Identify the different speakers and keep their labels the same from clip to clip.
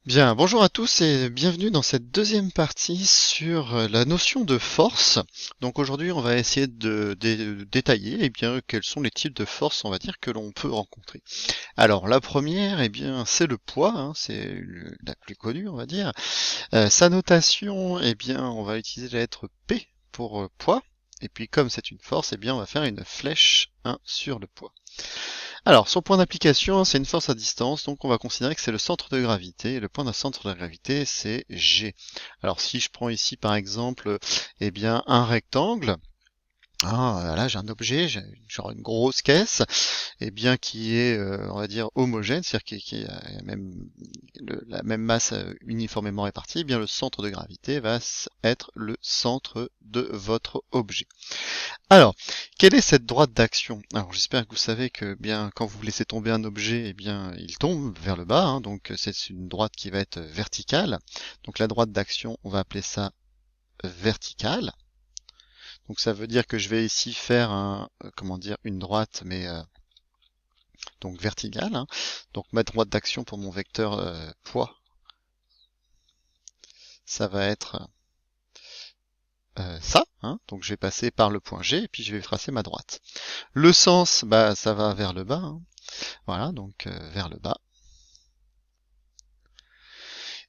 Speaker 1: Bien, bonjour à tous et bienvenue dans cette deuxième partie sur la notion de force. Donc aujourd'hui, on va essayer de détailler quels sont les types de forces, on va dire, que l'on peut rencontrer. Alors la première, c'est le poids, hein, la plus connue, on va dire. Sa notation, on va utiliser la lettre P pour poids. Et puis comme c'est une force, on va faire une flèche 1 sur le poids. Alors, son point d'application, c'est une force à distance, donc on va considérer que c'est le centre de gravité, et le point d'un centre de gravité, c'est G. Alors, si je prends ici, par exemple, un rectangle, là j'ai un objet, j'ai genre une grosse caisse, qui est, on va dire, homogène, c'est-à-dire qui a la même masse uniformément répartie, le centre de gravité va être le centre de votre objet. Alors, quelle est cette droite d'action? Alors, j'espère que vous savez que quand vous laissez tomber un objet, il tombe vers le bas, hein, donc c'est une droite qui va être verticale. Donc la droite d'action, on va appeler ça verticale. Donc ça veut dire que je vais ici faire une droite, donc verticale, hein. Donc ma droite d'action pour mon vecteur poids, ça va être ça, hein. Donc je vais passer par le point G et puis je vais tracer ma droite. Le sens, ça va vers le bas, hein. Voilà, donc vers le bas.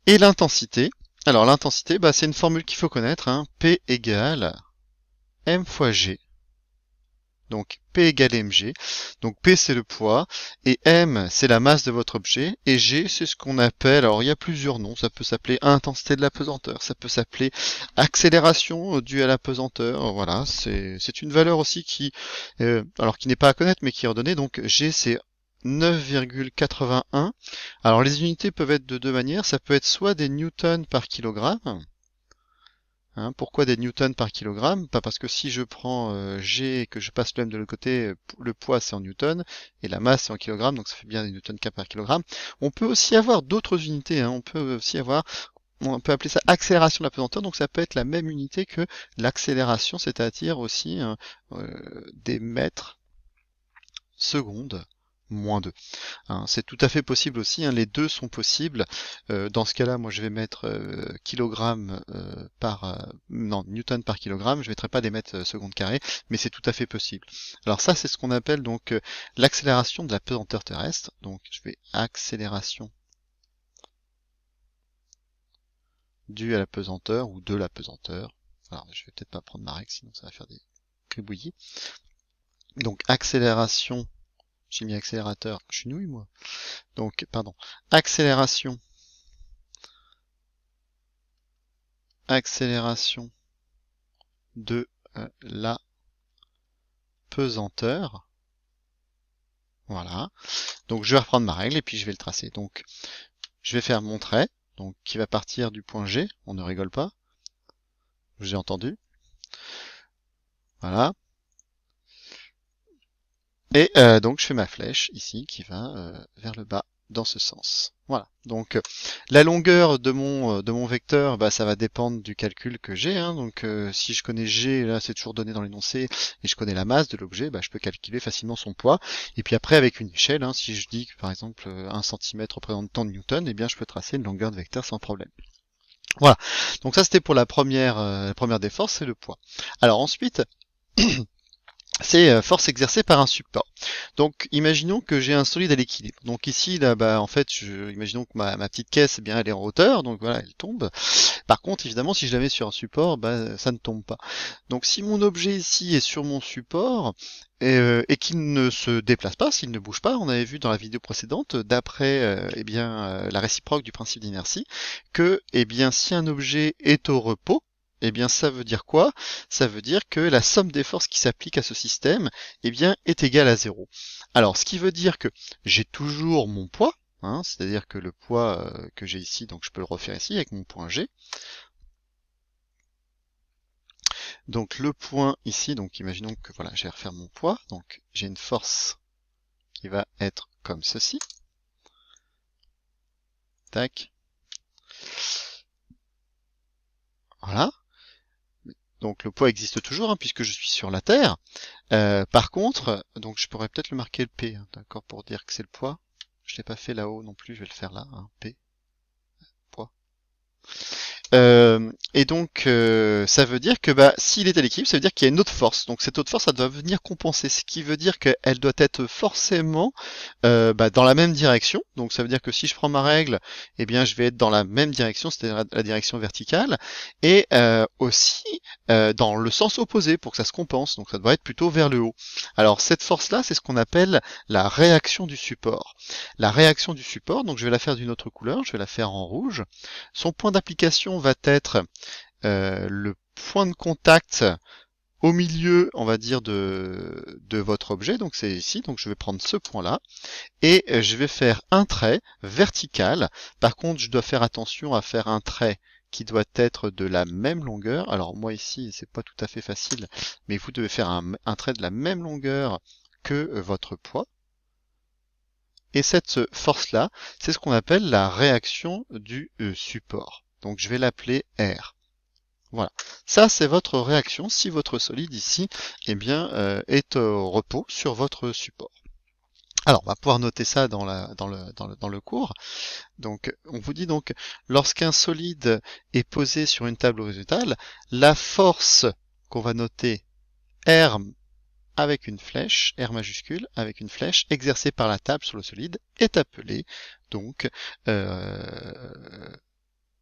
Speaker 1: Et l'intensité. Alors l'intensité, c'est une formule qu'il faut connaître, hein. P égale M fois G. Donc P égale mg. Donc P c'est le poids, et M c'est la masse de votre objet, et G c'est ce qu'on appelle, alors il y a plusieurs noms, ça peut s'appeler intensité de la pesanteur, ça peut s'appeler accélération due à la pesanteur, voilà, c'est une valeur aussi qui n'est pas à connaître mais qui est redonnée, donc G c'est 9,81. Alors les unités peuvent être de deux manières, ça peut être soit des newtons par kilogramme. Hein, pourquoi des newtons par kilogramme? Pas parce que si je prends G et que je passe le M de l'autre côté, le poids c'est en newtons et la masse c'est en kilogrammes, donc ça fait bien des newtons par kilogramme. On peut aussi avoir d'autres unités, hein, on peut appeler ça accélération de la pesanteur, donc ça peut être la même unité que l'accélération, c'est-à-dire aussi des mètres secondes moins 2. Hein, c'est tout à fait possible aussi, hein, les deux sont possibles. Dans ce cas-là, moi je vais mettre kilogramme non, newton par kilogramme, je ne mettrai pas des mètres secondes carrés, mais c'est tout à fait possible. Alors ça, c'est ce qu'on appelle donc l'accélération de la pesanteur terrestre. Donc je vais accélération due à la pesanteur ou de la pesanteur. Alors je vais peut-être pas prendre ma règle, sinon ça va faire des gribouillis. Donc accélération, j'ai mis accélérateur, je suis nouille moi. Donc, pardon, accélération accélération de la pesanteur. Voilà. Donc je vais reprendre ma règle et puis je vais le tracer. Donc je vais faire mon trait, donc qui va partir du point G. On ne rigole pas. J'ai entendu. Voilà. Et donc je fais ma flèche ici qui va vers le bas dans ce sens. Voilà. Donc la longueur de mon vecteur, ça va dépendre du calcul que j'ai, hein. Donc si je connais G, là c'est toujours donné dans l'énoncé, et je connais la masse de l'objet, je peux calculer facilement son poids. Et puis après avec une échelle, hein, si je dis que par exemple 1 cm représente tant de newtons, je peux tracer une longueur de vecteur sans problème. Voilà. Donc ça c'était pour la première des forces, c'est le poids. Alors ensuite, c'est force exercée par un support. Donc, imaginons que j'ai un solide à l'équilibre. Donc ici, là, imaginons que ma petite caisse, elle est en hauteur, donc voilà, elle tombe. Par contre, évidemment, si je la mets sur un support, ça ne tombe pas. Donc, si mon objet ici est sur mon support et qu'il ne se déplace pas, s'il ne bouge pas, on avait vu dans la vidéo précédente, d'après la réciproque du principe d'inertie, que si un objet est au repos, ça veut dire quoi? Ça veut dire que la somme des forces qui s'appliquent à ce système, est égale à zéro. Alors, ce qui veut dire que j'ai toujours mon poids, hein, c'est-à-dire que le poids que j'ai ici, donc je peux le refaire ici avec mon point G. Donc le point ici, donc imaginons que voilà, je vais refaire mon poids, donc j'ai une force qui va être comme ceci. Tac. Voilà. Donc le poids existe toujours, hein, puisque je suis sur la Terre. Par contre, donc je pourrais peut-être le marquer le P, hein, d'accord, pour dire que c'est le poids. Je l'ai pas fait là-haut non plus, je vais le faire là, hein, P. Et donc, ça veut dire que bah, s'il est à l'équilibre, ça veut dire qu'il y a une autre force. Donc cette autre force, ça doit venir compenser, ce qui veut dire qu'elle doit être forcément bah, dans la même direction. Donc ça veut dire que si je prends ma règle, eh bien je vais être dans la même direction, c'est-à-dire la direction verticale, et aussi dans le sens opposé pour que ça se compense. Donc ça doit être plutôt vers le haut. Alors cette force-là, c'est ce qu'on appelle la réaction du support. La réaction du support, donc je vais la faire d'une autre couleur, je vais la faire en rouge. Son point d'application va être le point de contact au milieu, on va dire, de votre objet. Donc c'est ici, donc je vais prendre ce point-là et je vais faire un trait vertical. Par contre, je dois faire attention à faire un trait qui doit être de la même longueur. Alors moi ici, c'est pas tout à fait facile, mais vous devez faire un trait de la même longueur que votre poids. Et cette force-là, c'est ce qu'on appelle la réaction du support. Donc je vais l'appeler R. Voilà. Ça, c'est votre réaction si votre solide ici eh bien, est au repos sur votre support. Alors, on va pouvoir noter ça dans le cours. Donc, on vous dit donc, lorsqu'un solide est posé sur une table horizontale, la force qu'on va noter R avec une flèche, R majuscule, avec une flèche, exercée par la table sur le solide, est appelée donc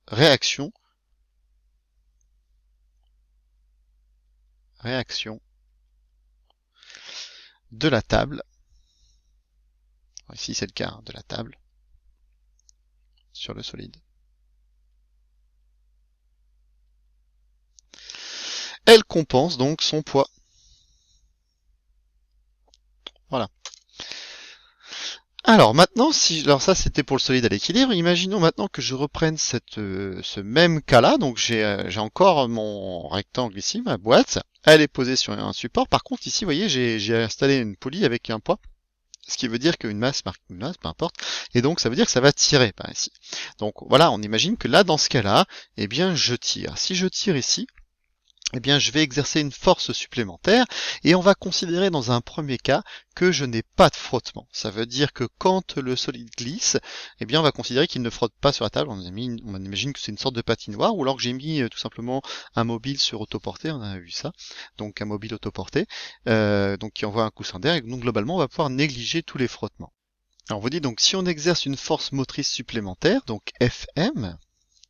Speaker 1: réaction de la table. Ici, c'est le cas de la table sur le solide. Elle compense donc son poids. Voilà. Alors maintenant, alors ça c'était pour le solide à l'équilibre. Imaginons maintenant que je reprenne ce même cas-là. Donc j'ai encore mon rectangle ici, ma boîte. Elle est posée sur un support. Par contre ici, vous voyez, j'ai installé une poulie avec un poids. Ce qui veut dire qu'une masse marque une masse, peu importe. Et donc ça veut dire que ça va tirer par ici. Donc voilà, on imagine que là, dans ce cas-là, eh bien je tire. Si je tire ici, eh bien, je vais exercer une force supplémentaire et on va considérer dans un premier cas que je n'ai pas de frottement. Ça veut dire que quand le solide glisse, eh bien, on va considérer qu'il ne frotte pas sur la table. On imagine que c'est une sorte de patinoire ou alors que j'ai mis tout simplement un mobile sur autoporté. On a vu ça. Donc, un mobile autoporté, donc qui envoie un coussin d'air et donc globalement, on va pouvoir négliger tous les frottements. Alors, on vous dit donc si on exerce une force motrice supplémentaire, donc Fm,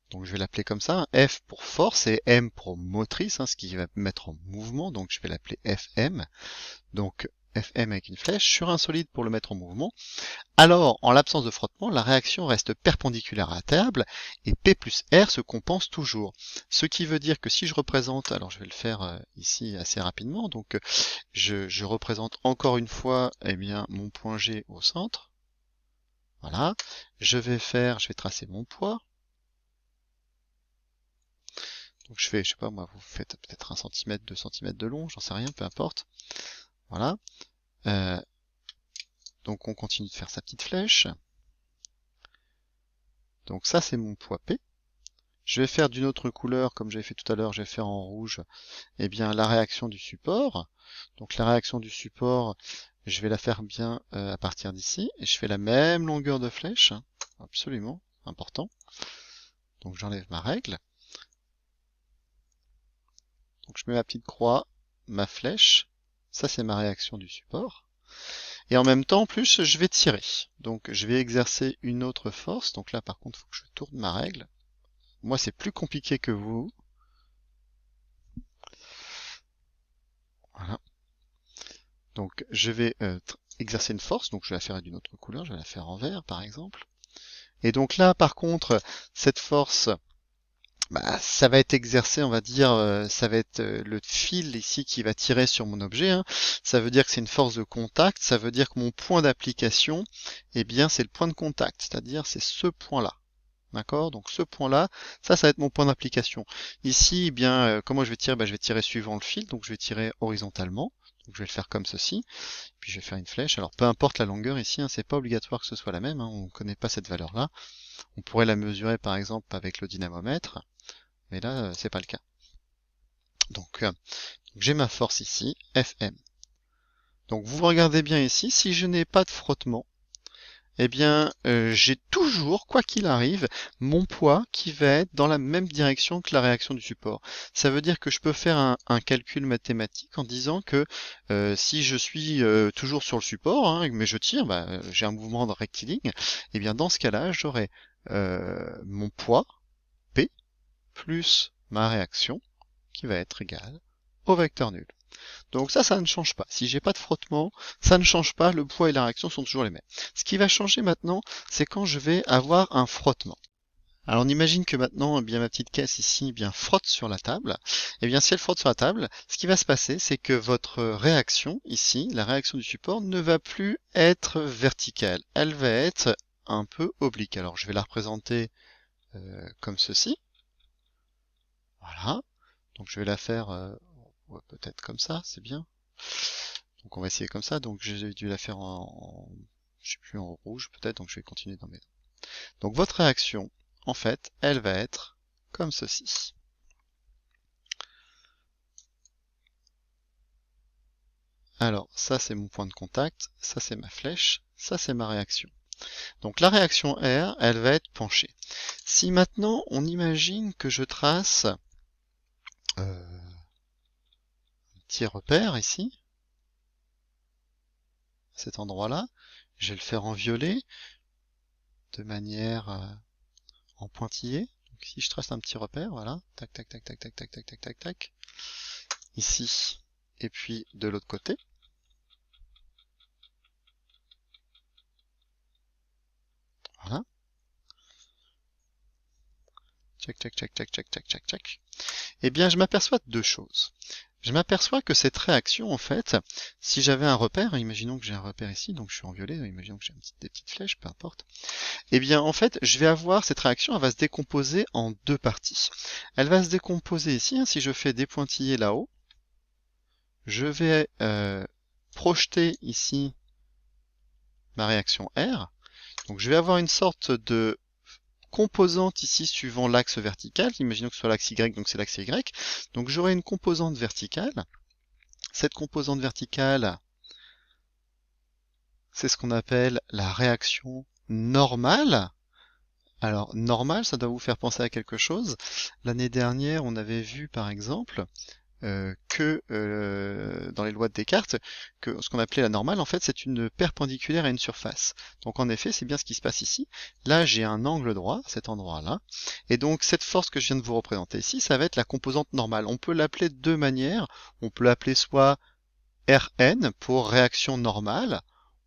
Speaker 1: donc je vais l'appeler comme ça, F pour force et M pour motrice, ce qui va me mettre en mouvement, donc je vais l'appeler Fm. Donc Fm avec une flèche sur un solide pour le mettre en mouvement. Alors, en l'absence de frottement, la réaction reste perpendiculaire à la table et P plus R se compense toujours. Ce qui veut dire que si je représente, alors je vais le faire ici assez rapidement, donc je représente encore une fois eh bien, mon point G au centre. Voilà. Je vais tracer mon poids. Donc je sais pas moi, vous faites peut-être 1 cm, 2 cm de long, j'en sais rien, peu importe. Voilà. Donc on continue de faire sa petite flèche. Donc ça c'est mon poids P. Je vais faire d'une autre couleur, comme j'avais fait tout à l'heure, je vais faire en rouge, eh bien la réaction du support. Donc la réaction du support, je vais la faire bien à partir d'ici, et je fais la même longueur de flèche, absolument, important. Donc j'enlève ma règle. Donc je mets ma petite croix, ma flèche, ça c'est ma réaction du support. Et en même temps, en plus, je vais tirer. Donc je vais exercer une autre force. Donc là par contre, il faut que je tourne ma règle. Moi c'est plus compliqué que vous. Voilà. Donc je vais exercer une force, donc je vais la faire d'une autre couleur, je vais la faire en vert par exemple. Et donc là par contre, cette force, bah, ça va être exercé, on va dire, ça va être le fil ici qui va tirer sur mon objet. Ça veut dire que c'est une force de contact, ça veut dire que mon point d'application, eh bien, c'est le point de contact, c'est-à-dire c'est ce point-là. D'accord? Donc ce point-là, ça va être mon point d'application. Ici, eh bien, comment je vais tirer? Je vais tirer suivant le fil, donc je vais tirer horizontalement. Donc je vais le faire comme ceci. Puis je vais faire une flèche. Alors peu importe la longueur ici, c'est pas obligatoire que ce soit la même, on ne connaît pas cette valeur-là. On pourrait la mesurer par exemple avec le dynamomètre. Mais là, c'est pas le cas. Donc, j'ai ma force ici, Fm. Donc, vous regardez bien ici, si je n'ai pas de frottement, eh bien, j'ai toujours, quoi qu'il arrive, mon poids qui va être dans la même direction que la réaction du support. Ça veut dire que je peux faire un calcul mathématique en disant que si je suis toujours sur le support, hein, mais je tire, bah, j'ai un mouvement de rectiligne, eh bien dans ce cas-là, j'aurai mon poids, P, plus ma réaction, qui va être égale au vecteur nul. Donc ça ne change pas. Si j'ai pas de frottement, ça ne change pas, le poids et la réaction sont toujours les mêmes. Ce qui va changer maintenant, c'est quand je vais avoir un frottement. Alors on imagine que maintenant, eh bien ma petite caisse ici, eh bien frotte sur la table. Et bien si elle frotte sur la table, ce qui va se passer, c'est que votre réaction ici, la réaction du support, ne va plus être verticale. Elle va être un peu oblique. Alors je vais la représenter comme ceci. Voilà. Donc je vais la faire ouais, peut-être comme ça, c'est bien. Donc on va essayer comme ça. Donc j'ai dû la faire je sais plus, en rouge peut-être, donc je vais continuer dans mes. Donc votre réaction, en fait, elle va être comme ceci. Alors ça c'est mon point de contact, ça c'est ma flèche, ça c'est ma réaction. Donc la réaction R, elle va être penchée. Si maintenant on imagine que je trace un petit repère ici, à cet endroit-là, je vais le faire en violet, de manière en pointillé. Donc si je trace un petit repère, voilà, tac, tac, tac, tac, tac, tac, tac, tac, tac, tac, ici, et puis de l'autre côté. Voilà. Tac, tac, tac, tac, tac, tac, tac, tac. Eh bien, je m'aperçois de deux choses. Je m'aperçois que cette réaction, en fait, si j'avais un repère, imaginons que j'ai un repère ici, donc je suis en violet, imaginons que j'ai des petites flèches, peu importe. Eh bien, en fait, je vais avoir cette réaction, elle va se décomposer en deux parties. Elle va se décomposer ici, hein, si je fais des pointillés là-haut, je vais projeter ici ma réaction R. Donc je vais avoir une sorte de composante ici suivant l'axe vertical. Imaginons que ce soit l'axe Y, donc c'est l'axe Y. Donc j'aurai une composante verticale. Cette composante verticale, c'est ce qu'on appelle la réaction normale. Alors, normale, ça doit vous faire penser à quelque chose. L'année dernière, on avait vu, par exemple, que dans les lois de Descartes, que ce qu'on appelait la normale, en fait, c'est une perpendiculaire à une surface. Donc en effet, c'est bien ce qui se passe ici. Là, j'ai un angle droit, à cet endroit-là. Et donc cette force que je viens de vous représenter ici, ça va être la composante normale. On peut l'appeler de deux manières. On peut l'appeler soit Rn pour réaction normale,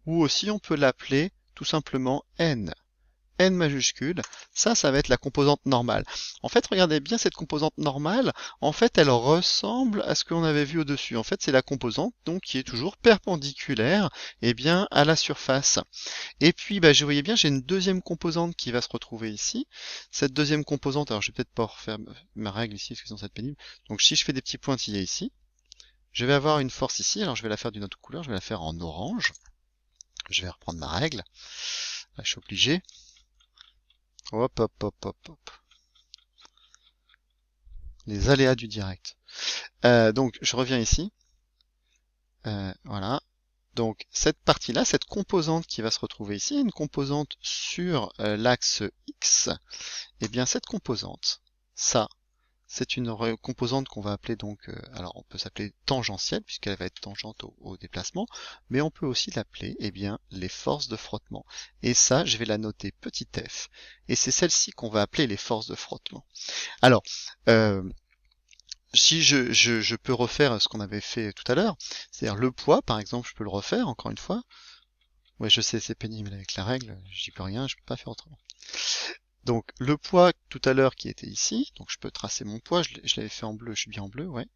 Speaker 1: ou aussi on peut l'appeler tout simplement N. N majuscule, ça va être la composante normale. En fait, regardez bien cette composante normale, en fait, elle ressemble à ce qu'on avait vu au-dessus. En fait, c'est la composante donc qui est toujours perpendiculaire eh bien, à la surface. Et puis, bah, je voyais bien, j'ai une deuxième composante qui va se retrouver ici. Cette deuxième composante, alors je vais peut-être pas refaire ma règle ici, parce que sinon ça va être pénible. Donc si je fais des petits pointillés ici, je vais avoir une force ici, alors je vais la faire d'une autre couleur, je vais la faire en orange. Je vais reprendre ma règle. Là, je suis obligé. Hop, hop, hop, hop, hop. Les aléas du direct. Donc, je reviens ici. Voilà. Donc, cette partie-là, cette composante qui va se retrouver ici, une composante sur l'axe X, et bien cette composante, ça, c'est une composante qu'on va appeler donc, alors on peut s'appeler tangentielle puisqu'elle va être tangente au déplacement, mais on peut aussi l'appeler, eh bien, les forces de frottement. Et ça, je vais la noter petit f, et c'est celle-ci qu'on va appeler les forces de frottement. Alors, si je peux refaire ce qu'on avait fait tout à l'heure, c'est-à-dire le poids, par exemple, je peux le refaire encore une fois. Ouais, je sais, c'est pénible avec la règle, j'y peux rien, je peux pas faire autrement. Donc le poids tout à l'heure qui était ici, donc je peux tracer mon poids, je l'avais fait en bleu, je suis bien en bleu, ouais.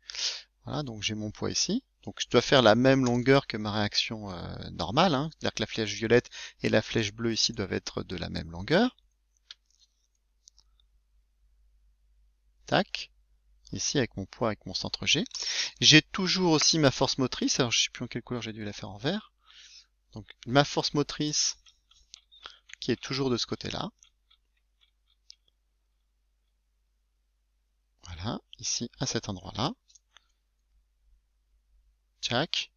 Speaker 1: Voilà, donc j'ai mon poids ici. Donc je dois faire la même longueur que ma réaction normale, hein. C'est-à-dire que la flèche violette et la flèche bleue ici doivent être de la même longueur. Tac. Ici avec mon poids, avec mon centre G. J'ai toujours aussi ma force motrice, alors je sais plus en quelle couleur j'ai dû la faire en vert. Donc ma force motrice qui est toujours de ce côté-là. Voilà, ici à cet endroit-là. Tac.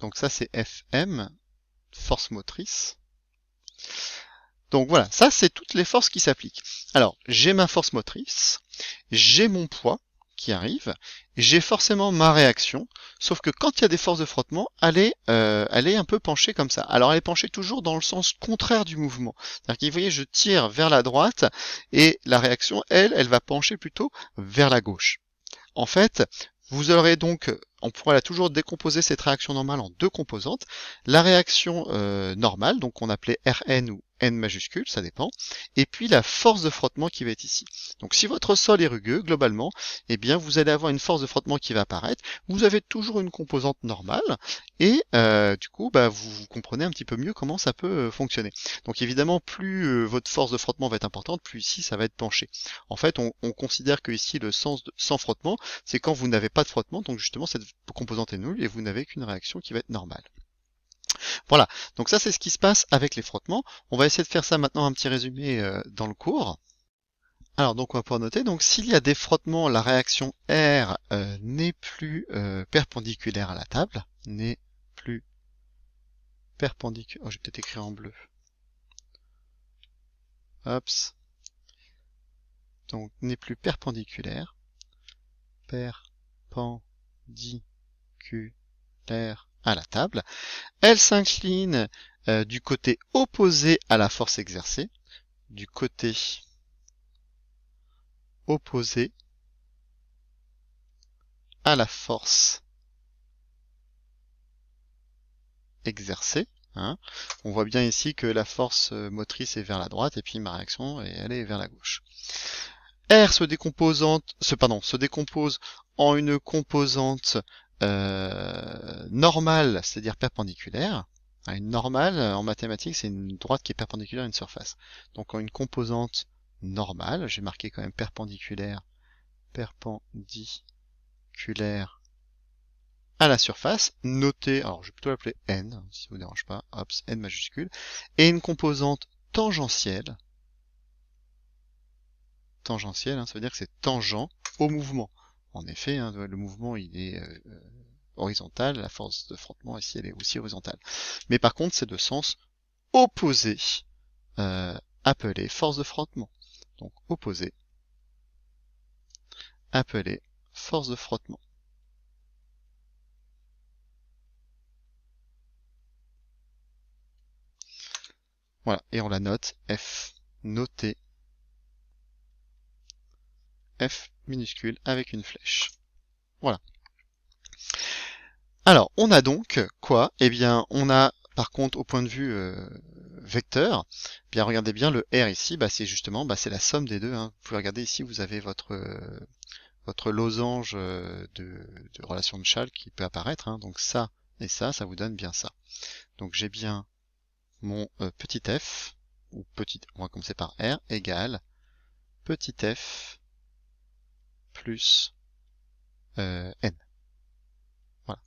Speaker 1: Donc ça c'est Fm, force motrice. Donc voilà, ça c'est toutes les forces qui s'appliquent. Alors, j'ai ma force motrice, j'ai mon poids qui arrive, j'ai forcément ma réaction, sauf que quand il y a des forces de frottement, elle est un peu penchée comme ça. Alors elle est penchée toujours dans le sens contraire du mouvement. C'est-à-dire que vous voyez, je tire vers la droite, et la réaction, elle va pencher plutôt vers la gauche. En fait, vous aurez donc, on pourra toujours décomposer cette réaction normale en deux composantes. La réaction normale, donc qu'on appelait Rn ou N majuscule, ça dépend, et puis la force de frottement qui va être ici. Donc si votre sol est rugueux, globalement, eh bien vous allez avoir une force de frottement qui va apparaître. Vous avez toujours une composante normale, et du coup, vous comprenez un petit peu mieux comment ça peut fonctionner. Donc évidemment, plus votre force de frottement va être importante, plus ici ça va être penché. En fait, on considère que ici le sens de sans frottement, c'est quand vous n'avez pas de frottement, donc justement cette composante est nulle et vous n'avez qu'une réaction qui va être normale. Voilà, donc ça c'est ce qui se passe avec les frottements. On va essayer de faire ça maintenant un petit résumé dans le cours. Alors donc on va pouvoir noter, donc s'il y a des frottements, la réaction R n'est plus perpendiculaire à la table, n'est plus perpendiculaire. Oh, j'ai peut-être écrit en bleu. Hops. Donc n'est plus perpendiculaire. Perpendiculaire à la table. Elle s'incline du côté opposé à la force exercée, du côté opposé à la force exercée. Hein. On voit bien ici que la force motrice est vers la droite et puis ma réaction elle est vers la gauche. R se décompose en une composante normale, c'est-à-dire perpendiculaire. Une normale, en mathématiques, c'est une droite qui est perpendiculaire à une surface. Donc en une composante normale, j'ai marqué quand même perpendiculaire à la surface, notée, alors je vais plutôt l'appeler N, si ça vous dérange pas, hop, N majuscule, et une composante tangentielle, ça veut dire que c'est tangent au mouvement. En effet, hein, le mouvement il est horizontal, la force de frottement ici elle est aussi horizontale. Mais par contre c'est de sens opposé, appelé force de frottement. Donc opposé, appelé force de frottement. Voilà, et on la note F, notée F minuscule avec une flèche. Voilà. Alors, on a donc quoi? Eh bien, on a par contre au point de vue vecteur, bien regardez bien le R ici, c'est justement c'est la somme des deux. Hein. Vous pouvez regarder ici, vous avez votre losange de relation de Schall qui peut apparaître. Hein. Donc ça et ça vous donne bien ça. Donc j'ai bien mon petit f, ou petit, on va commencer par R, égale petit f plus n. Voilà.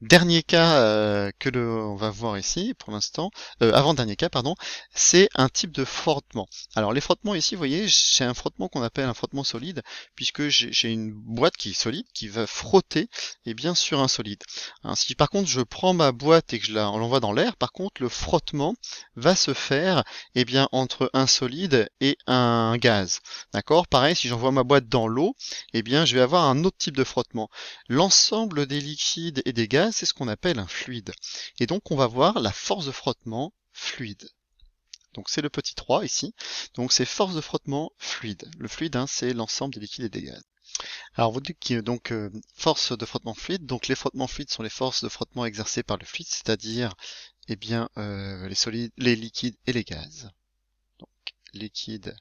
Speaker 1: Dernier cas on va voir ici pour l'instant, avant-dernier cas, pardon, c'est un type de frottement. Alors les frottements ici, vous voyez, c'est un frottement qu'on appelle un frottement solide, puisque j'ai une boîte qui est solide, qui va frotter bien sur un solide. Hein, si par contre je prends ma boîte et que je l'envoie dans l'air, par contre le frottement va se faire bien entre un solide et un gaz. D'accord? Pareil, si j'envoie ma boîte dans l'eau, bien je vais avoir un autre type de frottement. L'ensemble des liquides et des gaz, c'est ce qu'on appelle un fluide. Et donc on va voir la force de frottement fluide. Donc c'est le petit 3 ici. Donc c'est force de frottement fluide. Le fluide, hein, c'est l'ensemble des liquides et des gaz. Alors vous dites qu'il y a donc force de frottement fluide. Donc les frottements fluides sont les forces de frottement exercées par le fluide, c'est-à-dire les liquides et les gaz. Donc liquide,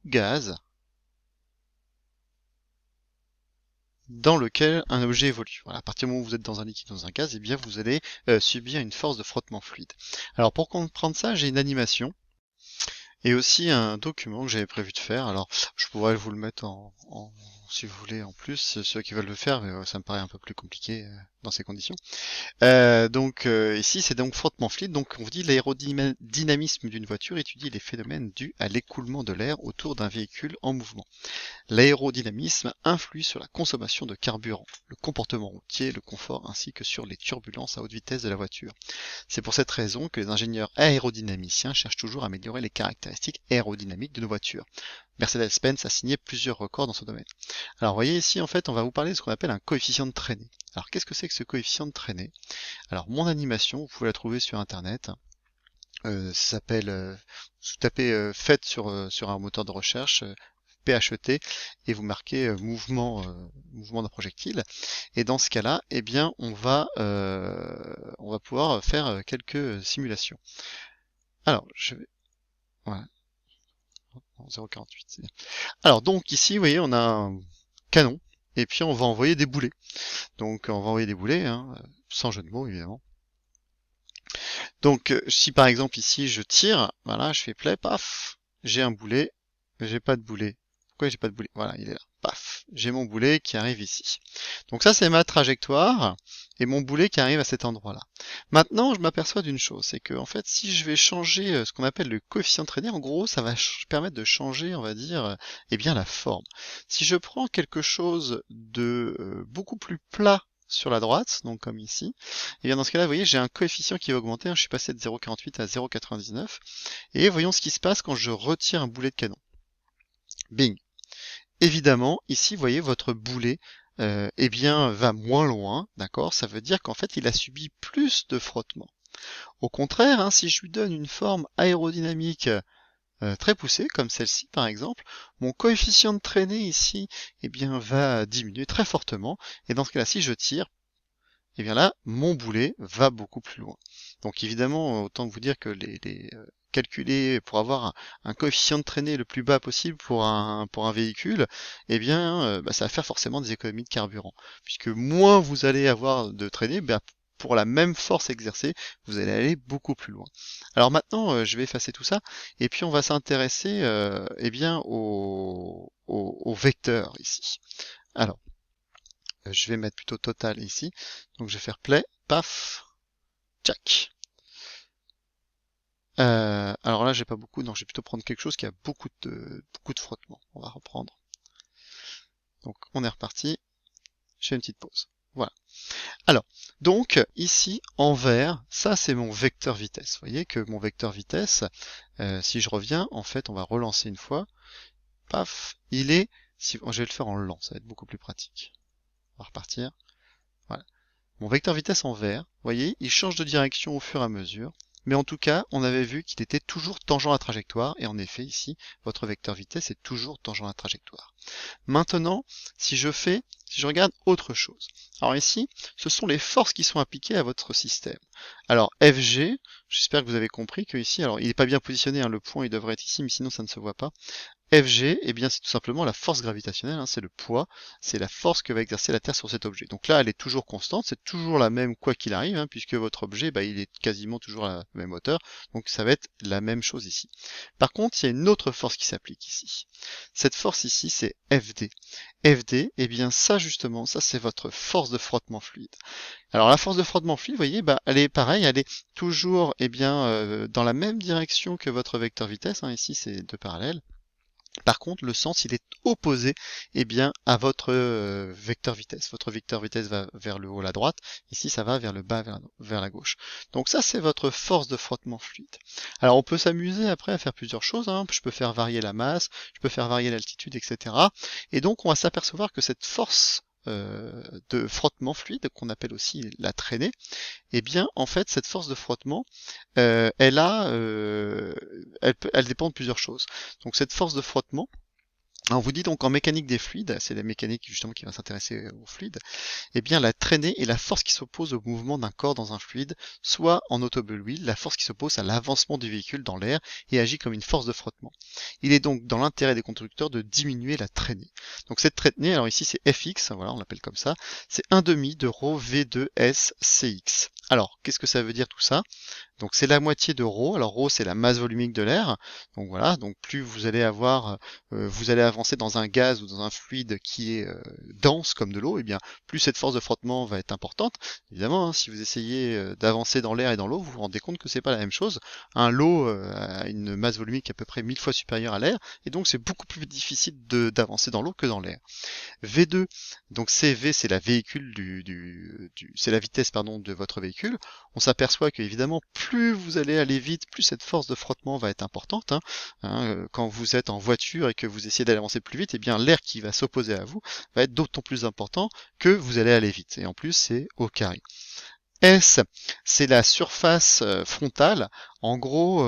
Speaker 1: gaz, dans lequel un objet évolue. Voilà, à partir du moment où vous êtes dans un liquide, dans un gaz, bien vous allez subir une force de frottement fluide. Alors pour comprendre ça, j'ai une animation et aussi un document que j'avais prévu de faire. Alors je pourrais vous le mettre si vous voulez en plus, ceux qui veulent le faire, mais ça me paraît un peu plus compliqué dans ces conditions. Ici, c'est donc frottement fluide. Donc, on vous dit l'aérodynamisme d'une voiture étudie les phénomènes dus à l'écoulement de l'air autour d'un véhicule en mouvement. L'aérodynamisme influe sur la consommation de carburant, le comportement routier, le confort, ainsi que sur les turbulences à haute vitesse de la voiture. C'est pour cette raison que les ingénieurs aérodynamiciens cherchent toujours à améliorer les caractéristiques aérodynamiques de nos voitures. Mercedes-Benz a signé plusieurs records dans ce domaine. Alors, vous voyez ici, en fait, on va vous parler de ce qu'on appelle un coefficient de traînée. Alors, qu'est-ce que c'est que ce coefficient de traînée? Alors, mon animation, vous pouvez la trouver sur Internet. Ça s'appelle, vous tapez fait sur un moteur de recherche, PHET, et vous marquez mouvement d'un projectile. Et dans ce cas-là, eh bien, on va pouvoir faire quelques simulations. Alors, je vais, voilà, 0,48, c'est bien. Alors, donc ici, vous voyez, on a un canon, et puis on va envoyer des boulets. Donc, on va envoyer des boulets, hein, sans jeu de mots, évidemment. Donc, si par exemple ici je tire, voilà, je fais play, paf, j'ai un boulet, j'ai pas de boulet. Pourquoi j'ai pas de boulet? Voilà, il est là, paf, j'ai mon boulet qui arrive ici. Donc ça, c'est ma trajectoire et mon boulet qui arrive à cet endroit-là. Maintenant, je m'aperçois d'une chose, c'est que en fait, si je vais changer ce qu'on appelle le coefficient de traînée, en gros, ça va permettre de changer, on va dire, eh bien la forme. Si je prends quelque chose de beaucoup plus plat sur la droite, donc comme ici, et bien dans ce cas-là, vous voyez, j'ai un coefficient qui va augmenter, hein, je suis passé de 0,48 à 0,99, et voyons ce qui se passe quand je retire un boulet de canon. Bing. Évidemment, ici, vous voyez, votre boulet eh bien, va moins loin, d'accord? Ça veut dire qu'en fait, il a subi plus de frottement. Au contraire, hein, si je lui donne une forme aérodynamique très poussée, comme celle-ci par exemple, mon coefficient de traînée ici eh bien, va diminuer très fortement, et dans ce cas-là, si je tire, et bien là, mon boulet va beaucoup plus loin. Donc évidemment, autant vous dire que calculer pour avoir un coefficient de traînée le plus bas possible pour un véhicule, eh bien, ça va faire forcément des économies de carburant. Puisque moins vous allez avoir de traînée, pour la même force exercée, vous allez aller beaucoup plus loin. Alors maintenant, je vais effacer tout ça, et puis on va s'intéresser eh bien, au vecteur ici. Alors, je vais mettre plutôt total ici. Donc je vais faire play, paf, tchac. Alors là, j'ai pas beaucoup, donc je vais plutôt prendre quelque chose qui a beaucoup de frottement. On va reprendre. Donc on est reparti. Je fais une petite pause. Voilà. Alors, donc ici en vert, ça c'est mon vecteur vitesse. Vous voyez que mon vecteur vitesse, si je reviens, en fait, on va relancer une fois. Paf, il est. Je vais le faire en lent, ça va être beaucoup plus pratique. On va repartir. Voilà. Mon vecteur vitesse en vert, vous voyez, il change de direction au fur et à mesure. Mais en tout cas, on avait vu qu'il était toujours tangent à la trajectoire. Et en effet, ici, votre vecteur vitesse est toujours tangent à la trajectoire. Maintenant, si je regarde autre chose. Alors ici, ce sont les forces qui sont appliquées à votre système. Alors FG, j'espère que vous avez compris que ici, alors il n'est pas bien positionné, hein, le point il devrait être ici, mais sinon ça ne se voit pas. FG, eh bien c'est tout simplement la force gravitationnelle, hein, c'est le poids, c'est la force que va exercer la Terre sur cet objet. Donc là, elle est toujours constante, c'est toujours la même quoi qu'il arrive, hein, puisque votre objet, il est quasiment toujours à la même hauteur, donc ça va être la même chose ici. Par contre, il y a une autre force qui s'applique ici. Cette force ici, c'est FD. FD, eh bien ça justement, ça c'est votre force de frottement fluide. Alors la force de frottement fluide, vous voyez, elle est pareille, elle est toujours eh bien, dans la même direction que votre vecteur vitesse, hein, ici c'est deux parallèles. Par contre, le sens, il est opposé eh bien, à votre vecteur vitesse. Votre vecteur vitesse va vers le haut, la droite. Ici, ça va vers le bas, vers la gauche. Donc ça, c'est votre force de frottement fluide. Alors, on peut s'amuser après à faire plusieurs choses, hein. Je peux faire varier la masse, je peux faire varier l'altitude, etc. Et donc, on va s'apercevoir que cette force de frottement fluide, qu'on appelle aussi la traînée, eh bien, en fait, cette force de frottement, elle dépend de plusieurs choses. Donc cette force de frottement, on vous dit donc en mécanique des fluides, c'est la mécanique justement qui va s'intéresser aux fluides, eh bien la traînée est la force qui s'oppose au mouvement d'un corps dans un fluide, soit en automobile, la force qui s'oppose à l'avancement du véhicule dans l'air et agit comme une force de frottement. Il est donc dans l'intérêt des conducteurs de diminuer la traînée. Donc cette traînée, alors ici c'est Fx, voilà on l'appelle comme ça, c'est 1/2 de ρ V2 S Cx. Alors, qu'est-ce que ça veut dire tout ça? Donc c'est la moitié de ρ. Alors ρ c'est la masse volumique de l'air. Donc voilà, donc plus vous allez avoir, vous allez avancer dans un gaz ou dans un fluide qui est dense comme de l'eau, et bien plus cette force de frottement va être importante. Évidemment, hein, si vous essayez d'avancer dans l'air et dans l'eau, vous vous rendez compte que c'est pas la même chose. L'eau a une masse volumique à peu près 1000 fois supérieure à l'air, et donc c'est beaucoup plus difficile d'avancer dans l'eau que dans l'air. V2, donc CV c'est la véhicule c'est la vitesse pardon de votre véhicule. On s'aperçoit que évidemment plus vous allez aller vite, plus cette force de frottement va être importante. Quand vous êtes en voiture et que vous essayez d'aller avancer plus vite, et bien l'air qui va s'opposer à vous va être d'autant plus important que vous allez aller vite. Et en plus c'est au carré. S, c'est la surface frontale. En gros,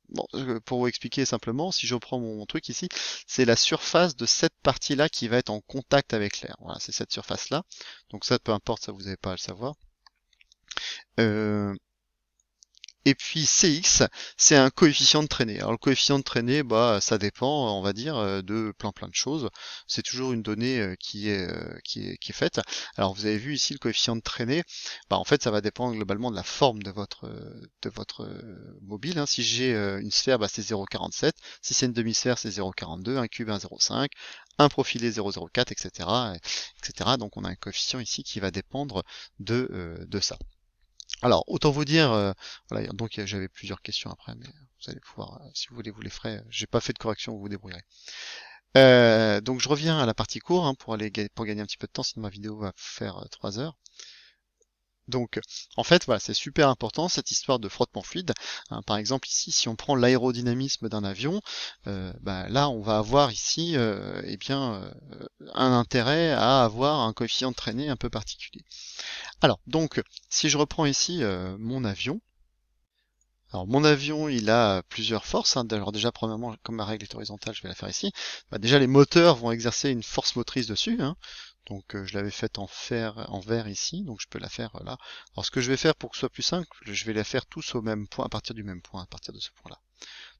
Speaker 1: bon, pour vous expliquer simplement, si je reprends mon truc ici, c'est la surface de cette partie-là qui va être en contact avec l'air. Voilà, c'est cette surface-là. Donc ça, peu importe, ça vous n'avez pas à le savoir. Euh, et puis CX, c'est un coefficient de traînée. Alors le coefficient de traînée, bah ça dépend, on va dire, de plein de choses. C'est toujours une donnée qui est faite. Alors vous avez vu ici le coefficient de traînée, bah en fait ça va dépendre globalement de la forme de votre mobile. Hein. Si j'ai une sphère, bah c'est 0,47. Si c'est une demi-sphère, c'est 0,42. Un cube, 1,05. Un profilé 0,04, etc., etc. Donc on a un coefficient ici qui va dépendre de ça. Alors, autant vous dire, voilà, donc j'avais plusieurs questions après, mais vous allez pouvoir, si vous voulez, vous les ferez. J'ai pas fait de correction, vous vous débrouillerez. Donc je reviens à la partie court pour gagner un petit peu de temps, sinon ma vidéo va faire 3 heures. Donc, en fait, voilà, c'est super important cette histoire de frottement fluide. Par exemple, ici, si on prend l'aérodynamisme d'un avion, bah, là, on va avoir ici, eh bien, un intérêt à avoir un coefficient de traînée un peu particulier. Alors, donc, si je reprends ici mon avion. Alors mon avion, il a plusieurs forces. Alors déjà, premièrement, comme ma règle est horizontale, je vais la faire ici. Bah, déjà, les moteurs vont exercer une force motrice dessus. Donc je l'avais faite en vert ici, donc je peux la faire là. Alors ce que je vais faire pour que ce soit plus simple, je vais la faire tous au même point, à partir du même point, à partir de ce point-là.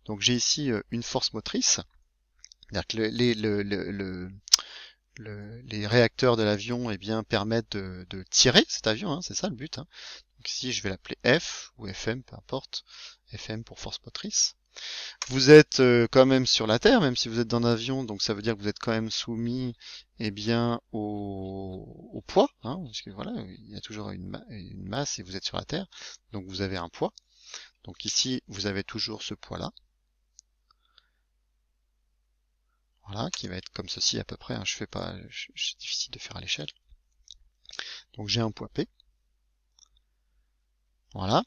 Speaker 1: Donc j'ai ici une force motrice, c'est-à-dire que les réacteurs de l'avion eh bien, permettent de tirer cet avion, c'est ça le but. Donc ici, je vais l'appeler F ou FM, peu importe. FM pour force motrice. Vous êtes quand même sur la Terre, même si vous êtes dans un avion, donc ça veut dire que vous êtes quand même soumis eh bien, au poids, parce que voilà, il y a toujours une masse et vous êtes sur la Terre, donc vous avez un poids. Donc ici, vous avez toujours ce poids-là, voilà, qui va être comme ceci à peu près. Je fais pas, c'est difficile de faire à l'échelle. Donc j'ai un poids P, voilà.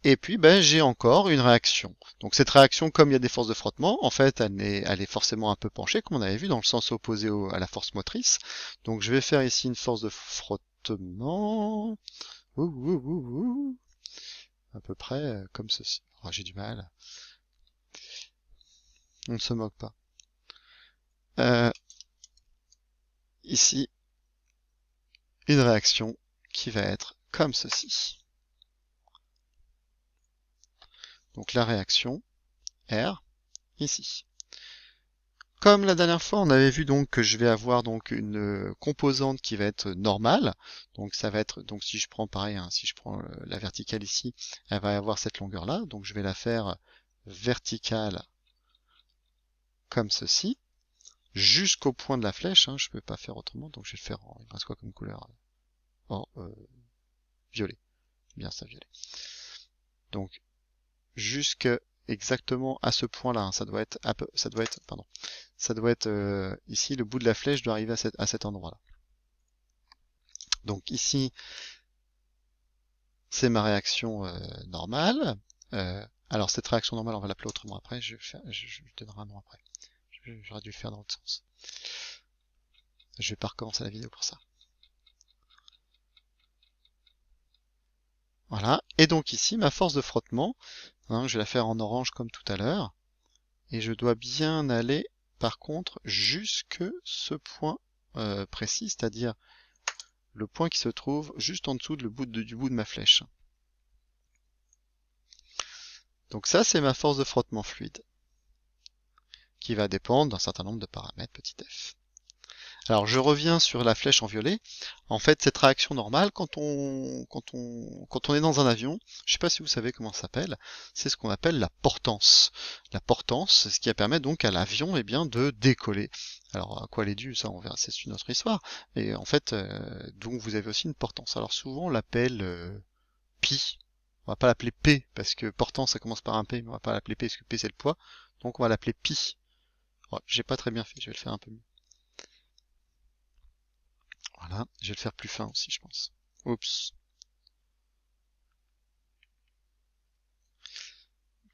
Speaker 1: Et puis ben, j'ai encore une réaction. Donc cette réaction, comme il y a des forces de frottement, en fait elle est forcément un peu penchée, comme on avait vu, dans le sens opposé à la force motrice. Donc je vais faire ici une force de frottement, ouh, ouh, ouh, ouh, à peu près comme ceci. Oh, j'ai du mal, on ne se moque pas. Euh, Ici, une réaction qui va être comme ceci. Donc la réaction R, ici. Comme la dernière fois, on avait vu donc que je vais avoir donc une composante qui va être normale. Donc ça va être, donc si je prends pareil, si je prends la verticale ici, elle va avoir cette longueur-là. Donc je vais la faire verticale comme ceci, jusqu'au point de la flèche. Je ne peux pas faire autrement, donc je vais le faire il me reste quoi comme couleur? En violet. Bien ça, violet. Donc jusque exactement à ce point-là. Ça doit être pardon. Ça doit être ici, le bout de la flèche doit arriver à cet endroit-là. Donc ici, c'est ma réaction normale. Alors cette réaction normale, on va l'appeler autrement après. Je donnerai un nom après. J'aurais dû le faire dans l'autre sens. Je vais pas recommencer la vidéo pour ça. Voilà. Et donc ici, ma force de frottement, je vais la faire en orange comme tout à l'heure. Et je dois bien aller, par contre, jusque ce point précis, c'est-à-dire le point qui se trouve juste en dessous du bout de ma flèche. Donc ça, c'est ma force de frottement fluide, qui va dépendre d'un certain nombre de paramètres, petit f. Alors je reviens sur la flèche en violet. En fait, cette réaction normale, quand on est dans un avion, je ne sais pas si vous savez comment ça s'appelle, c'est ce qu'on appelle la portance. La portance, c'est ce qui permet donc à l'avion de décoller. Alors à quoi elle est due, ça on verra, c'est une autre histoire. Et en fait, donc vous avez aussi une portance. Alors souvent on l'appelle pi. On va pas l'appeler P, parce que portance ça commence par un P, mais on va pas l'appeler P, parce que P c'est le poids. Donc on va l'appeler pi. Ouais, j'ai pas très bien fait, je vais le faire un peu mieux. Voilà, je vais le faire plus fin aussi, je pense. Oups,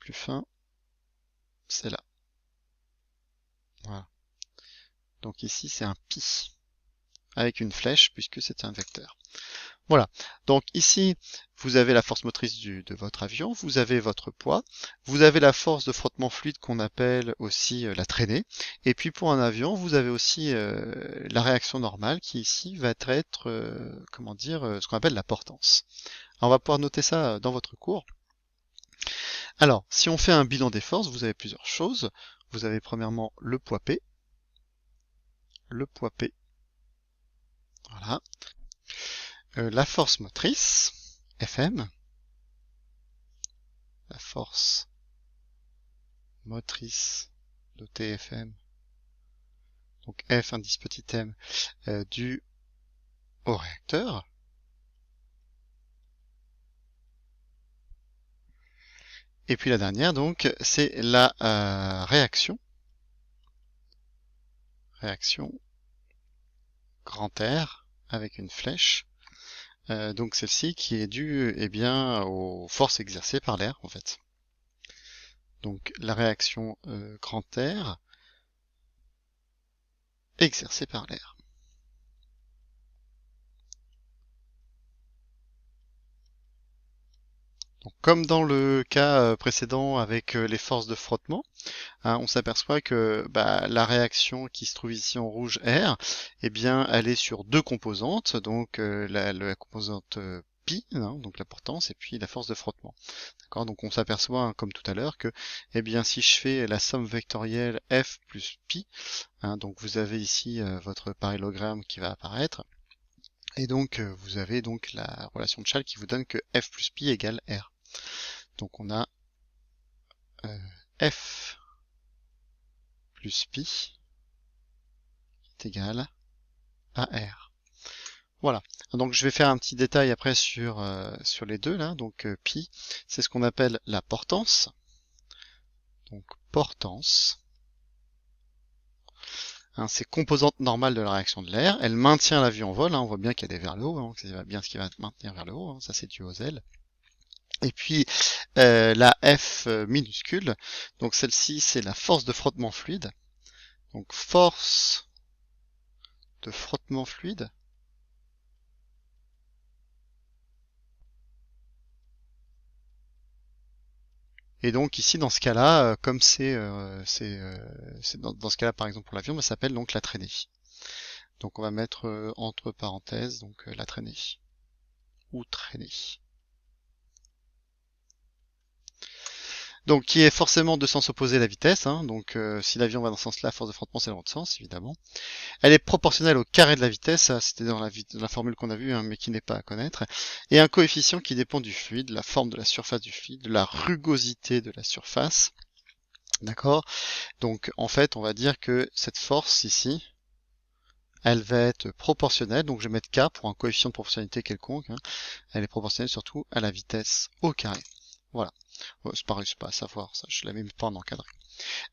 Speaker 1: plus fin, c'est là. Voilà. Donc ici, c'est un pi, avec une flèche, puisque c'est un vecteur. Voilà. Donc ici, vous avez la force motrice de votre avion, vous avez votre poids, vous avez la force de frottement fluide qu'on appelle aussi la traînée, et puis pour un avion, vous avez aussi la réaction normale qui ici va être, ce qu'on appelle la portance. Alors, on va pouvoir noter ça dans votre cours. Alors, si on fait un bilan des forces, vous avez plusieurs choses. Vous avez premièrement le poids P, voilà. La force motrice, Fm, la force motrice de TFM, donc F indice petit m, due au réacteur. Et puis la dernière, donc, c'est la réaction grand R avec une flèche. Donc celle-ci qui est due aux forces exercées par l'air en fait. Donc la réaction grand R exercée par l'air. Donc, comme dans le cas précédent avec les forces de frottement, hein, on s'aperçoit que la réaction qui se trouve ici en rouge R, elle est sur deux composantes, donc la composante pi, hein, donc la portance, et puis la force de frottement. D'accord, donc on s'aperçoit, hein, comme tout à l'heure, que si je fais la somme vectorielle F plus pi, hein, donc vous avez ici votre parallélogramme qui va apparaître, et donc vous avez donc la relation de Schall qui vous donne que F plus pi égale R. Donc on a F plus pi est égal à R. Voilà. Donc je vais faire un petit détail après sur les deux là. Donc pi, c'est ce qu'on appelle la portance. Donc portance. Hein, c'est composante normale de la réaction de l'air. Elle maintient l'avion en vol. Hein, on voit bien qu'elle est vers le haut. Hein, c'est bien ce qui va maintenir vers le haut. Hein, ça c'est dû aux ailes. Et puis la F minuscule. Donc celle-ci c'est la force de frottement fluide. Donc force de frottement fluide. Et donc ici dans ce cas-là, comme c'est dans ce cas-là par exemple pour l'avion, ça s'appelle donc la traînée. Donc on va mettre entre parenthèses donc la traînée ou traînée. Donc qui est forcément de sens opposé à la vitesse. Hein, donc si l'avion va dans ce sens-là, force de frottement c'est dans l'autre sens évidemment. Elle est proportionnelle au carré de la vitesse, c'était dans la formule qu'on a vue, hein, mais qui n'est pas à connaître. Et un coefficient qui dépend du fluide, la forme de la surface du fluide, de la rugosité de la surface. D'accord? Donc en fait, on va dire que cette force ici, elle va être proportionnelle, donc je vais mettre K pour un coefficient de proportionnalité quelconque, hein. Elle est proportionnelle surtout à la vitesse au carré. Voilà. C'est pareil, c'est pas à savoir, ça, je l'avais même pas en encadré.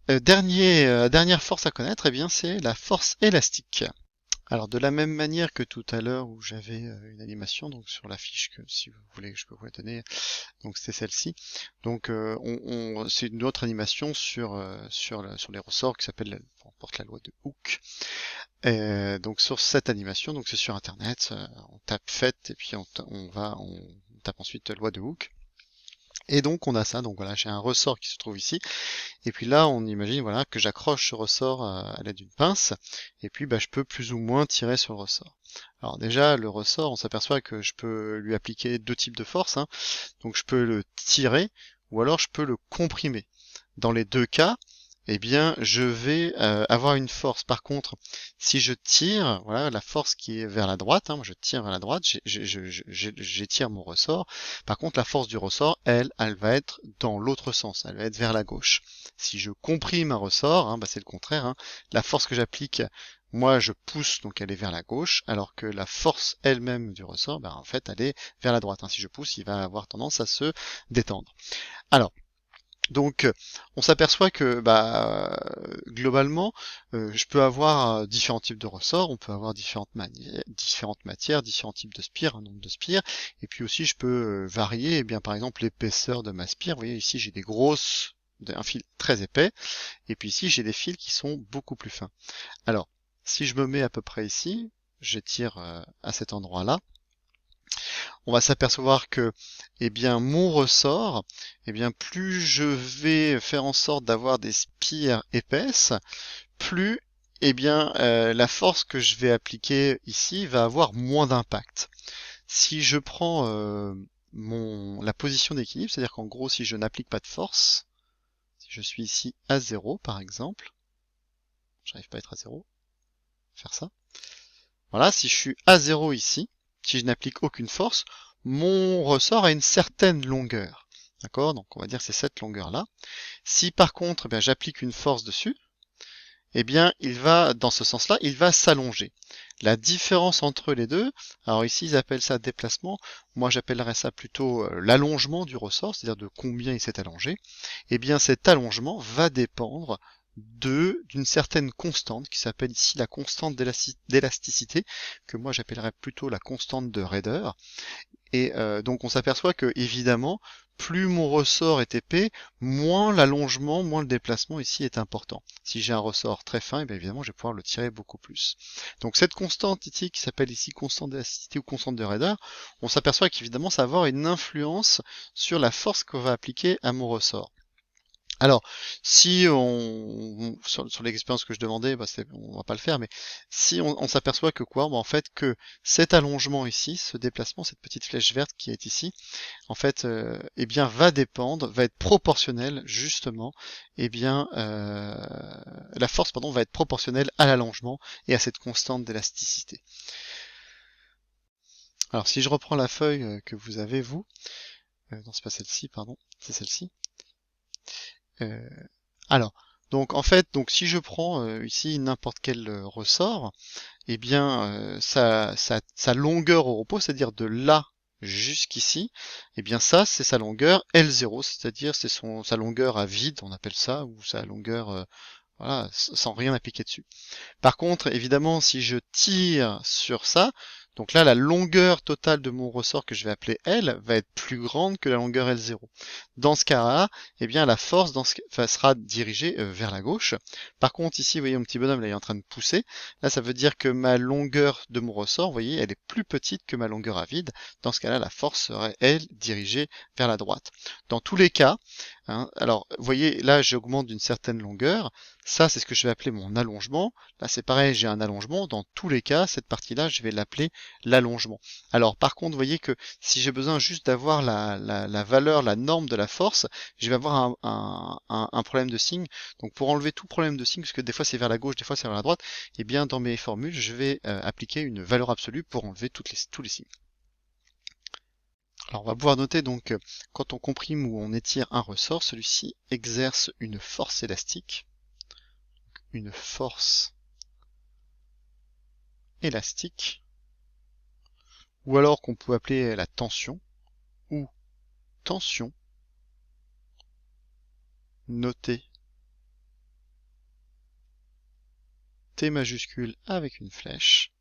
Speaker 1: Dernière force à connaître, c'est la force élastique. Alors de la même manière que tout à l'heure où j'avais une animation, donc sur la fiche que si vous voulez je peux vous la donner, donc c'est celle-ci. Donc c'est une autre animation sur les ressorts qui s'appelle on porte la loi de Hooke. Donc sur cette animation, donc c'est sur internet, on tape fait et puis on tape ensuite loi de Hooke. Et donc on a ça, donc voilà, j'ai un ressort qui se trouve ici, et puis là on imagine voilà que j'accroche ce ressort à l'aide d'une pince, et puis je peux plus ou moins tirer sur le ressort. Alors déjà le ressort, on s'aperçoit que je peux lui appliquer deux types de force, hein. Donc je peux le tirer, ou alors je peux le comprimer. Dans les deux cas, eh bien, je vais avoir une force. Par contre, si je tire, voilà, la force qui est vers la droite, hein, moi je tire vers la droite, j'étire mon ressort. Par contre, la force du ressort, elle va être dans l'autre sens, elle va être vers la gauche. Si je comprime un ressort, hein, bah, c'est le contraire, hein. La force que j'applique, moi je pousse, donc elle est vers la gauche, alors que la force elle-même du ressort, bah, en fait, elle est vers la droite, hein. Si je pousse, il va avoir tendance à se détendre. Alors, donc, on s'aperçoit que globalement, je peux avoir différents types de ressorts, on peut avoir différentes matières, différents types de spires, un nombre de spires, et puis aussi je peux varier, eh bien par exemple l'épaisseur de ma spire. Vous voyez ici j'ai un fil très épais, et puis ici j'ai des fils qui sont beaucoup plus fins. Alors, si je me mets à peu près ici, j'étire à cet endroit-là, on va s'apercevoir que, eh bien, mon ressort, eh bien, plus je vais faire en sorte d'avoir des spires épaisses, plus, eh bien, la force que je vais appliquer ici va avoir moins d'impact. Si je prends la position d'équilibre, c'est-à-dire qu'en gros, si je n'applique pas de force, si je suis ici à 0, par exemple, j'arrive pas à être à 0, faire ça. Voilà, si je suis à 0 ici, si je n'applique aucune force, mon ressort a une certaine longueur. D'accord? Donc on va dire que c'est cette longueur-là. Si par contre j'applique une force dessus, eh bien il va, dans ce sens-là, il va s'allonger. La différence entre les deux, alors ici ils appellent ça déplacement, moi j'appellerais ça plutôt l'allongement du ressort, c'est-à-dire de combien il s'est allongé, eh bien cet allongement va dépendre d'une certaine constante qui s'appelle ici la constante d'élasticité, que moi j'appellerais plutôt la constante de raideur. Et donc on s'aperçoit que évidemment, plus mon ressort est épais, moins l'allongement, moins le déplacement ici est important. Si j'ai un ressort très fin, et bien évidemment je vais pouvoir le tirer beaucoup plus. Donc cette constante ici, qui s'appelle ici constante d'élasticité ou constante de raideur, on s'aperçoit qu'évidemment ça va avoir une influence sur la force qu'on va appliquer à mon ressort. Alors, si sur l'expérience que je demandais, on va pas le faire, mais si on s'aperçoit que quoi, en fait, que cet allongement ici, ce déplacement, cette petite flèche verte qui est ici, en fait, eh bien, va être proportionnel justement, eh bien, la force, pardon, va être proportionnelle à l'allongement et à cette constante d'élasticité. Alors, si je reprends la feuille que vous avez vous, non, c'est pas celle-ci, pardon, c'est celle-ci. Euh, Alors, donc en fait, donc si je prends ici n'importe quel ressort, eh bien sa longueur au repos, c'est-à-dire de là jusqu'ici, eh bien ça c'est sa longueur L0, c'est-à-dire c'est sa longueur à vide, on appelle ça, ou sa longueur voilà, sans rien appliquer dessus. Par contre, évidemment, si je tire sur ça, donc là, la longueur totale de mon ressort que je vais appeler L va être plus grande que la longueur L0. Dans ce cas-là, eh bien, la force sera dirigée vers la gauche. Par contre, ici, vous voyez mon petit bonhomme, là, il est en train de pousser. Là, ça veut dire que ma longueur de mon ressort, vous voyez, elle est plus petite que ma longueur à vide. Dans ce cas-là, la force serait, elle, dirigée vers la droite. Dans tous les cas, hein, alors, vous voyez, là, j'augmente d'une certaine longueur. Ça, c'est ce que je vais appeler mon allongement. Là, c'est pareil, j'ai un allongement. Dans tous les cas, cette partie-là, je vais l'appeler l'allongement. Alors, par contre, vous voyez que si j'ai besoin juste d'avoir la valeur, la norme de la force, je vais avoir un problème de signe. Donc, pour enlever tout problème de signe, parce que des fois c'est vers la gauche, des fois c'est vers la droite, et bien dans mes formules, je vais appliquer une valeur absolue pour enlever tous les signes. Alors, on va pouvoir noter donc, quand on comprime ou on étire un ressort, celui-ci exerce une force élastique. Une force élastique, ou alors qu'on peut appeler la tension, ou tension, notée T majuscule avec une flèche,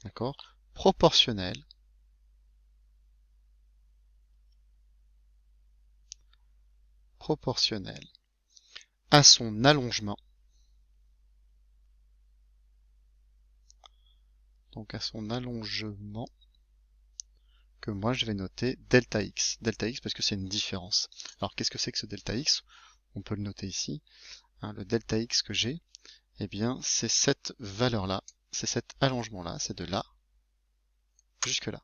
Speaker 1: d'accord, proportionnelle à son allongement, donc à son allongement, que moi je vais noter delta x parce que c'est une différence. Alors qu'est-ce que c'est que ce delta x? On peut le noter ici, hein, le delta x que j'ai, eh bien c'est cette valeur-là, c'est cet allongement-là, c'est de là jusque là.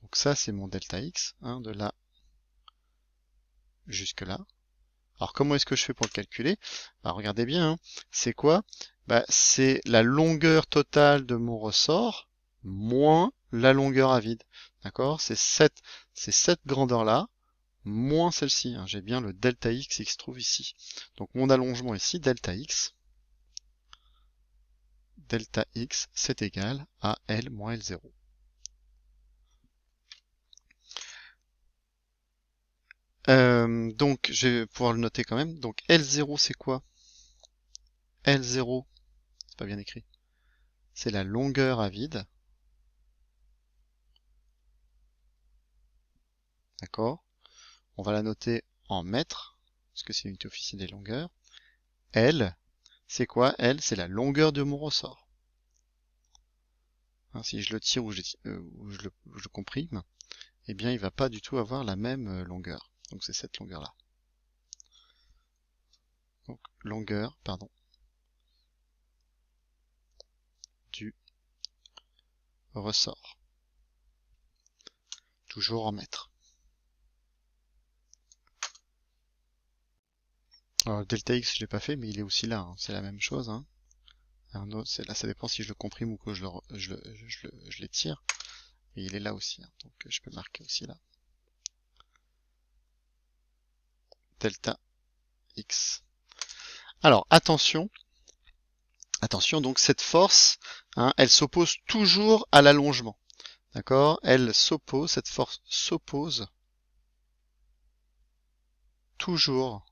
Speaker 1: Donc ça c'est mon delta x, hein, de là jusque là. Alors comment est-ce que je fais pour le calculer? Bah, regardez bien, hein. C'est quoi? Bah, c'est la longueur totale de mon ressort moins la longueur à vide. D'accord? C'est cette grandeur-là moins celle-ci, hein. J'ai bien le delta x qui se trouve ici. Donc mon allongement ici, delta x, c'est égal à L moins L0. Donc je vais pouvoir le noter quand même. Donc L0 c'est quoi? L0, c'est pas bien écrit. C'est la longueur à vide. D'accord? On va la noter en mètres, parce que c'est l'unité officielle des longueurs. L, c'est quoi? L, c'est la longueur de mon ressort. Hein, si je le tire ou je le comprime, eh bien il va pas du tout avoir la même longueur. Donc c'est cette longueur-là. Donc longueur, pardon, du ressort. Toujours en mètres. Alors delta x je l'ai pas fait, mais il est aussi là, hein. C'est la même chose, hein. Là ça dépend si je le comprime ou que je l'étire. Et il est là aussi, hein. Donc je peux marquer aussi là. Delta x. Alors attention, donc cette force, hein, elle s'oppose toujours à l'allongement. D'accord? Cette force s'oppose toujours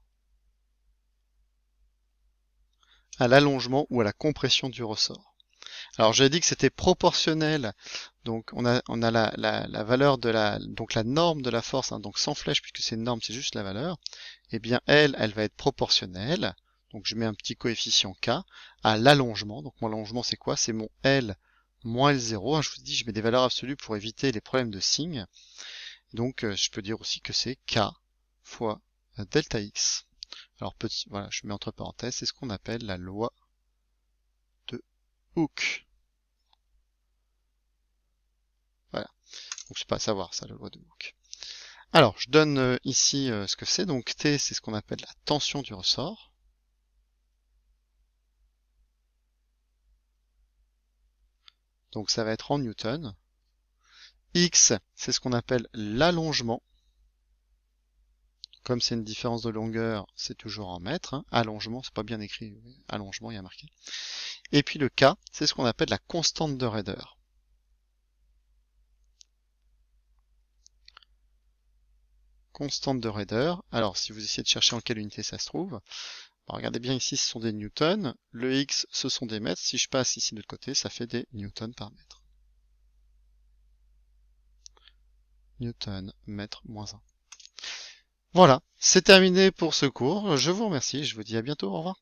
Speaker 1: à l'allongement ou à la compression du ressort. Alors j'ai dit que c'était proportionnel, donc on a la valeur de donc la norme de la force, hein, donc sans flèche puisque c'est une norme, c'est juste la valeur. Eh bien elle va être proportionnelle, donc je mets un petit coefficient k, à l'allongement. Donc mon allongement c'est quoi? C'est mon L moins L0, hein, je vous dis je mets des valeurs absolues pour éviter les problèmes de signes. Donc je peux dire aussi que c'est k fois delta x. Alors voilà, je mets entre parenthèses, c'est ce qu'on appelle la loi de Hooke. Voilà, donc c'est pas à savoir ça, la loi de Hooke. Alors, je donne ici ce que c'est. Donc T, c'est ce qu'on appelle la tension du ressort. Donc ça va être en newton. X, c'est ce qu'on appelle l'allongement. Comme c'est une différence de longueur, c'est toujours en mètres, hein. Allongement, c'est pas bien écrit. Allongement, il y a marqué. Et puis le K, c'est ce qu'on appelle la constante de raideur. Constante de raideur. Alors, si vous essayez de chercher en quelle unité ça se trouve, alors, regardez bien ici, ce sont des newtons. Le X, ce sont des mètres. Si je passe ici de l'autre côté, ça fait des newtons par mètre. Newton, mètre, moins 1. Voilà, c'est terminé pour ce cours. Je vous remercie, je vous dis à bientôt, au revoir.